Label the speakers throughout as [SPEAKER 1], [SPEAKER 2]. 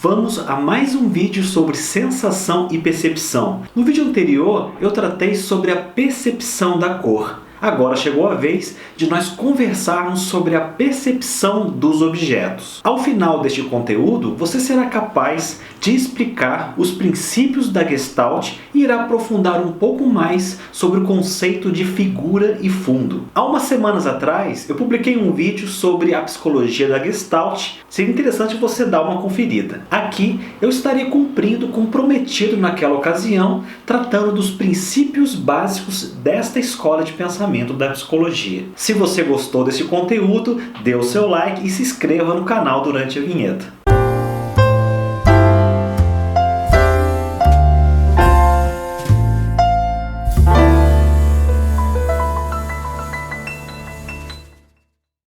[SPEAKER 1] Vamos a mais um vídeo sobre sensação e percepção. No vídeo anterior eu tratei sobre a percepção da cor. Agora chegou a vez de nós conversarmos sobre a percepção dos objetos. Ao final deste conteúdo, você será capaz de explicar os princípios da Gestalt e irá aprofundar um pouco mais sobre o conceito de figura e fundo. Há umas semanas atrás, eu publiquei um vídeo sobre a psicologia da Gestalt. Seria interessante você dar uma conferida. Aqui eu estaria cumprindo com o prometido naquela ocasião, tratando dos princípios básicos desta escola de pensamento da psicologia. Se você gostou desse conteúdo, dê o seu like e se inscreva no canal durante a vinheta.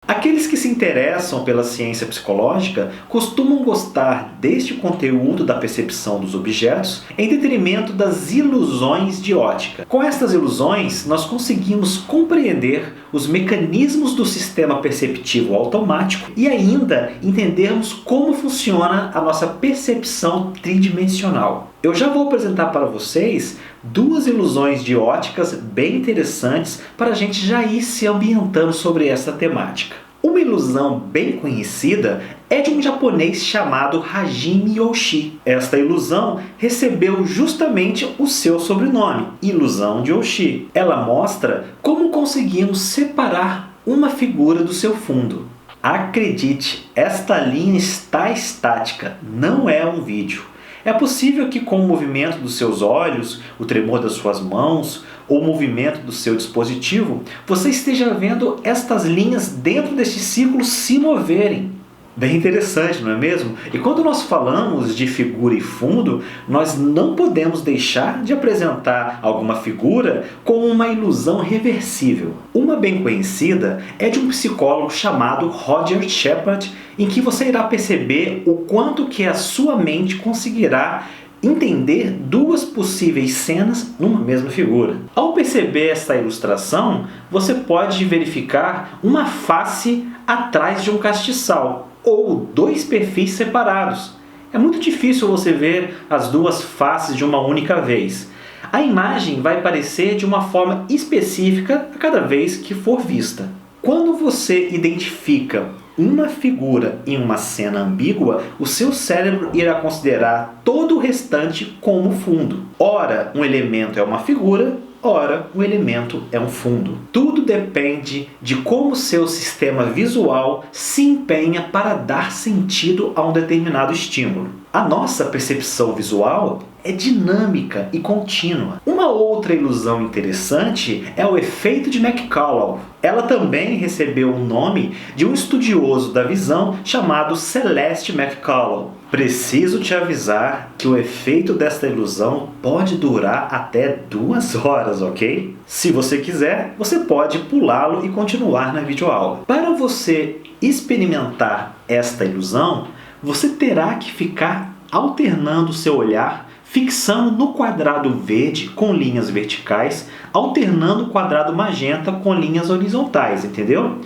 [SPEAKER 1] Aqueles que se interessam pela ciência psicológica costumam gostar deste conteúdo da percepção dos objetos em detrimento das ilusões de ótica. Com estas ilusões, nós conseguimos compreender os mecanismos do sistema perceptivo automático e ainda entendermos como funciona a nossa percepção tridimensional. Eu já vou apresentar para vocês duas ilusões de óticas bem interessantes para a gente já ir se ambientando sobre essa temática. Uma ilusão bem conhecida é de um japonês chamado Hajime Yoshi. Esta ilusão recebeu justamente o seu sobrenome, Ilusão de Yoshi. Ela mostra como conseguimos separar uma figura do seu fundo. Acredite, esta linha está estática, não é um vídeo. É possível que com o movimento dos seus olhos, o tremor das suas mãos ou o movimento do seu dispositivo, você esteja vendo estas linhas dentro deste círculo se moverem. Bem interessante, não é mesmo? E quando nós falamos de figura e fundo, nós não podemos deixar de apresentar alguma figura com uma ilusão reversível. Uma bem conhecida é de um psicólogo chamado Roger Shepard, em que você irá perceber o quanto que a sua mente conseguirá entender duas possíveis cenas numa mesma figura. Ao perceber esta ilustração, você pode verificar uma face atrás de um castiçal, ou dois perfis separados. É muito difícil você ver as duas faces de uma única vez. A imagem vai aparecer de uma forma específica a cada vez que for vista. Quando você identifica uma figura em uma cena ambígua, o seu cérebro irá considerar todo o restante como fundo. Ora, um elemento é uma figura, ora, o elemento é um fundo. Tudo depende de como seu sistema visual se empenha para dar sentido a um determinado estímulo. A nossa percepção visual é dinâmica e contínua. Uma outra ilusão interessante é o efeito de McCullough. Ela também recebeu o nome de um estudioso da visão chamado Celeste McCullough. Preciso te avisar que o efeito desta ilusão pode durar até 2 horas, ok? Se você quiser, você pode pulá-lo e continuar na videoaula. Para você experimentar esta ilusão, você terá que ficar alternando seu olhar, fixando no quadrado verde com linhas verticais, alternando o quadrado magenta com linhas horizontais, entendeu?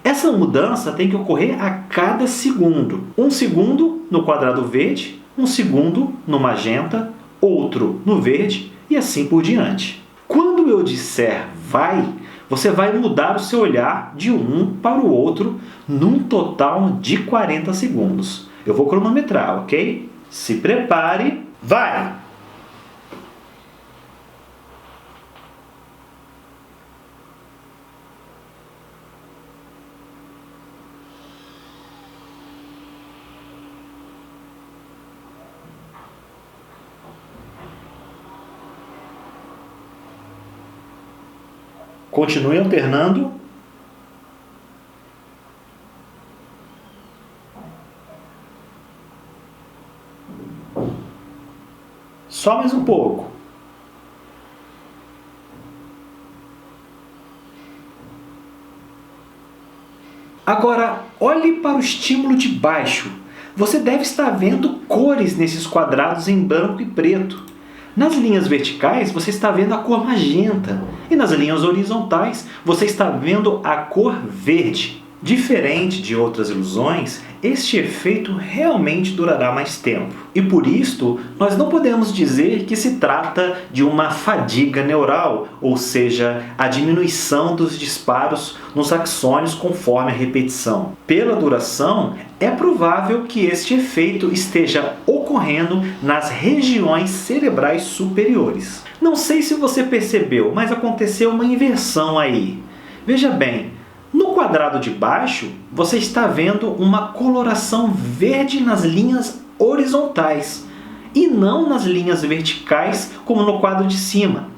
[SPEAKER 1] Essa mudança tem que ocorrer a cada segundo. 1 segundo no quadrado verde, 1 segundo no magenta, outro no verde e assim por diante. Quando eu disser vai, você vai mudar o seu olhar de um para o outro num total de 40 segundos. Eu vou cronometrar, ok? Se prepare, vai! Continue alternando. Só mais um pouco. Agora, olhe para o estímulo de baixo. Você deve estar vendo cores nesses quadrados em branco e preto. Nas linhas verticais, você está vendo a cor magenta. E nas linhas horizontais, você está vendo a cor verde. Diferente de outras ilusões, este efeito realmente durará mais tempo. E por isto, nós não podemos dizer que se trata de uma fadiga neural, ou seja, a diminuição dos disparos nos axônios conforme a repetição. Pela duração, é provável que este efeito esteja ocorrendo nas regiões cerebrais superiores. Não sei se você percebeu, mas aconteceu uma inversão aí. Veja bem, no quadrado de baixo, você está vendo uma coloração verde nas linhas horizontais e não nas linhas verticais como no quadro de cima.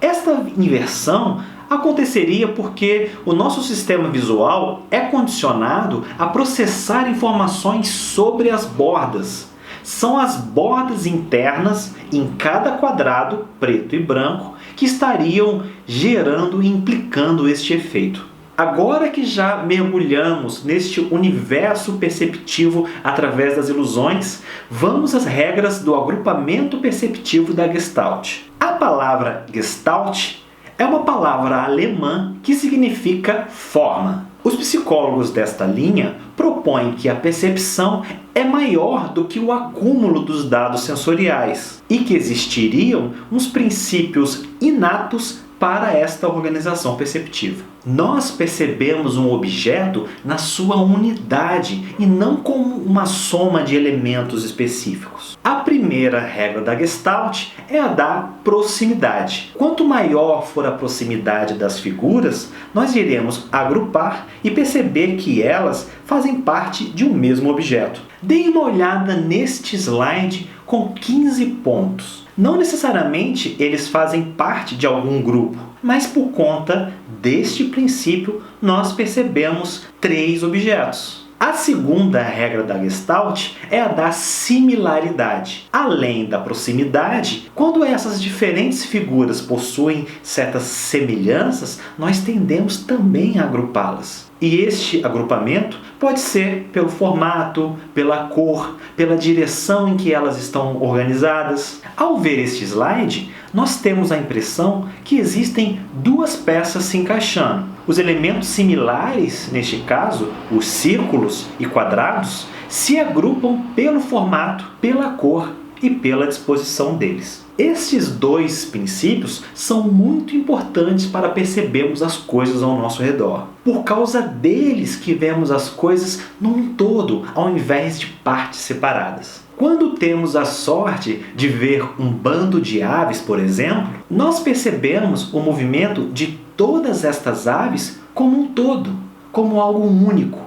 [SPEAKER 1] Esta inversão aconteceria porque o nosso sistema visual é condicionado a processar informações sobre as bordas. São as bordas internas em cada quadrado, preto e branco, que estariam gerando e implicando este efeito. Agora que já mergulhamos neste universo perceptivo através das ilusões, vamos às regras do agrupamento perceptivo da Gestalt. A palavra Gestalt é uma palavra alemã que significa forma. Os psicólogos desta linha propõem que a percepção é maior do que o acúmulo dos dados sensoriais e que existiriam uns princípios inatos para esta organização perceptiva. Nós percebemos um objeto na sua unidade e não como uma soma de elementos específicos. A primeira regra da Gestalt é a da proximidade. Quanto maior for a proximidade das figuras, nós iremos agrupar e perceber que elas fazem parte de um mesmo objeto. Dê uma olhada neste slide com 15 pontos. Não necessariamente eles fazem parte de algum grupo, mas por conta deste princípio nós percebemos 3 objetos. A segunda regra da Gestalt é a da similaridade. Além da proximidade, quando essas diferentes figuras possuem certas semelhanças, nós tendemos também a agrupá-las. E este agrupamento pode ser pelo formato, pela cor, pela direção em que elas estão organizadas. Ao ver este slide, nós temos a impressão que existem 2 peças se encaixando. Os elementos similares, neste caso, os círculos e quadrados, se agrupam pelo formato, pela cor e pela disposição deles. Estes 2 princípios são muito importantes para percebermos as coisas ao nosso redor. Por causa deles que vemos as coisas num todo, ao invés de partes separadas. Quando temos a sorte de ver um bando de aves, por exemplo, nós percebemos o movimento de todas estas aves como um todo, como algo único,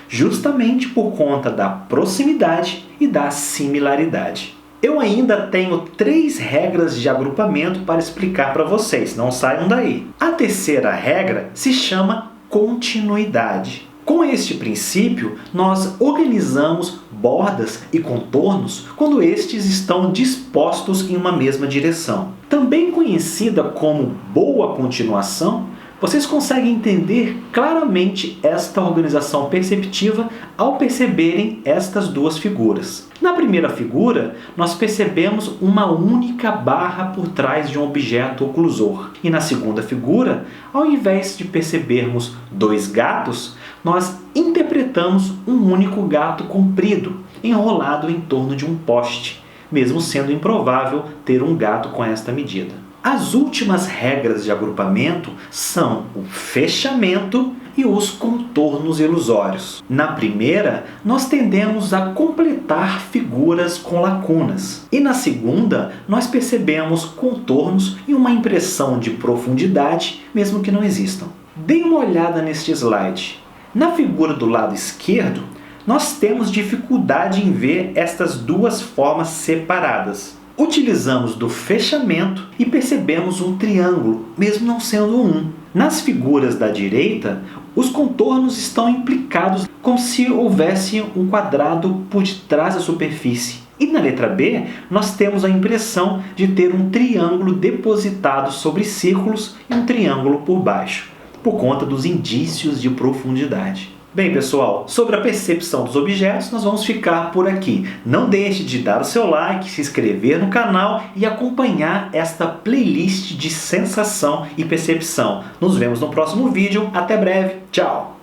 [SPEAKER 1] justamente por conta da proximidade e da similaridade. Eu ainda tenho 3 regras de agrupamento para explicar para vocês, não saiam daí. A terceira regra se chama continuidade. Com este princípio, nós organizamos bordas e contornos quando estes estão dispostos em uma mesma direção. Também conhecida como boa continuação, vocês conseguem entender claramente esta organização perceptiva ao perceberem estas 2 figuras. Na primeira figura, nós percebemos uma única barra por trás de um objeto oclusor. E na segunda figura, ao invés de percebermos 2 gatos, nós interpretamos um único gato comprido, enrolado em torno de um poste, mesmo sendo improvável ter um gato com esta medida. As últimas regras de agrupamento são o fechamento e os contornos ilusórios. Na primeira, nós tendemos a completar figuras com lacunas. E na segunda, nós percebemos contornos e uma impressão de profundidade, mesmo que não existam. Dê uma olhada neste slide. Na figura do lado esquerdo, nós temos dificuldade em ver estas 2 formas separadas. Utilizamos do fechamento e percebemos um triângulo, mesmo não sendo um. Nas figuras da direita, os contornos estão implicados como se houvesse um quadrado por detrás da superfície. E na letra B, nós temos a impressão de ter um triângulo depositado sobre círculos e um triângulo por baixo, por conta dos indícios de profundidade. Bem, pessoal, sobre a percepção dos objetos, nós vamos ficar por aqui. Não deixe de dar o seu like, se inscrever no canal e acompanhar esta playlist de sensação e percepção. Nos vemos no próximo vídeo. Até breve. Tchau!